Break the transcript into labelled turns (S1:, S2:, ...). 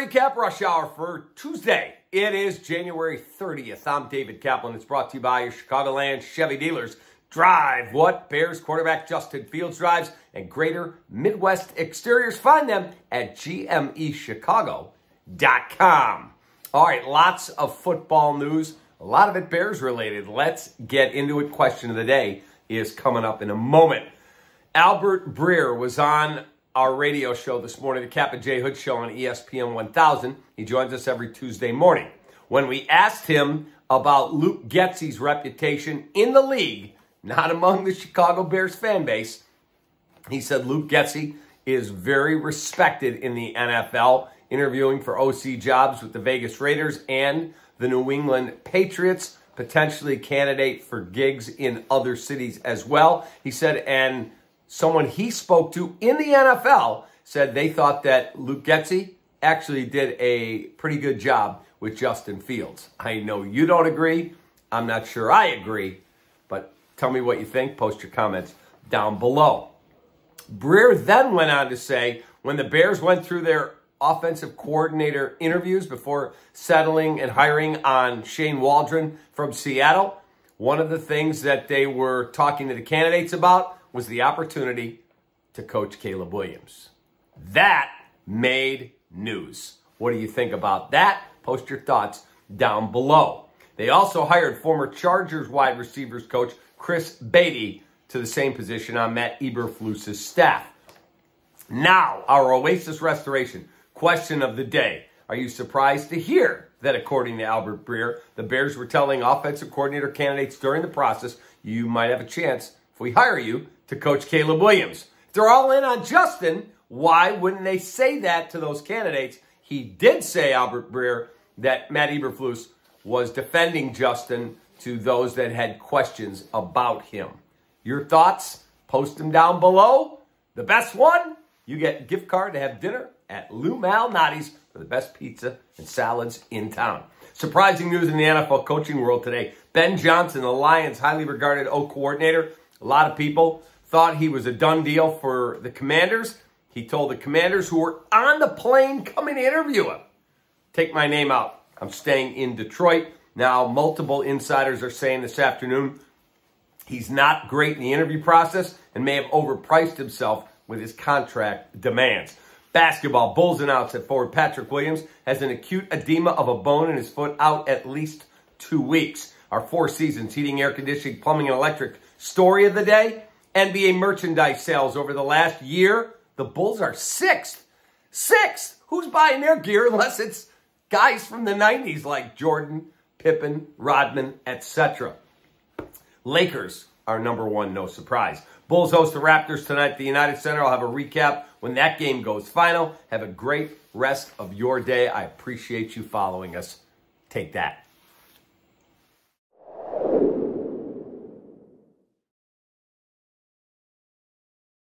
S1: REKAP Rush Hour for Tuesday. It is January 30th. I'm David Kaplan. It's brought to you by your Chicagoland Chevy dealers. Drive what Bears quarterback Justin Fields drives and Greater Midwest Exteriors. Find them at gmechicago.com. All right, lots of football news. A lot of it Bears related. Let's get into it. Question of the day is coming up in a moment. Albert Breer was on our radio show this morning, the Kap and JHood show on ESPN 1000. He joins us every Tuesday morning. When we asked him about Luke Getsy's reputation in the league, not among the Chicago Bears fan base, he said Luke Getsy is very respected in the NFL, interviewing for OC jobs with the Vegas Raiders and the New England Patriots, potentially candidate for gigs in other cities as well. He said, and someone he spoke to in the NFL said they thought that Luke Getsy actually did a pretty good job with Justin Fields. I know you don't agree. I'm not sure I agree, but tell me what you think. Post your comments down below. Breer then went on to say when the Bears went through their offensive coordinator interviews before settling and hiring on Shane Waldron from Seattle, one of the things that they were talking to the candidates about was the opportunity to coach Caleb Williams. That made news. What do you think about that? Post your thoughts down below. They also hired former Chargers wide receivers coach Chris Beatty to the same position on Matt Eberflus's staff. Now, our Oasis restoration question of the day. Are you surprised to hear that according to Albert Breer, the Bears were telling offensive coordinator candidates during the process, you might have a chance if we hire you to coach Caleb Williams? If they're all in on Justin, why wouldn't they say that to those candidates? He did say, Albert Breer, that Matt Eberflus was defending Justin to those that had questions about him. Your thoughts? Post them down below. The best one, you get a gift card to have dinner at Lou Malnati's for the best pizza and salads in town. Surprising news in the NFL coaching world today. Ben Johnson, the Lions' highly regarded O coordinator. A lot of people thought he was a done deal for the Commanders. He told the Commanders who were on the plane coming to interview him, take my name out. I'm staying in Detroit. Now, multiple insiders are saying this afternoon he's not great in the interview process and may have overpriced himself with his contract demands. Basketball, Bulls announce that forward Patrick Williams has an acute edema of a bone in his foot, out at least 2 weeks. Our Four Seasons heating, air conditioning, plumbing, and electric story of the day. NBA merchandise sales over the last year. The Bulls are sixth. Sixth. Who's buying their gear unless it's guys from the 90s like Jordan, Pippen, Rodman, etc. Lakers are number one, no surprise. Bulls host the Raptors tonight at the United Center. I'll have a recap when that game goes final. Have a great rest of your day. I appreciate you following us. Take that.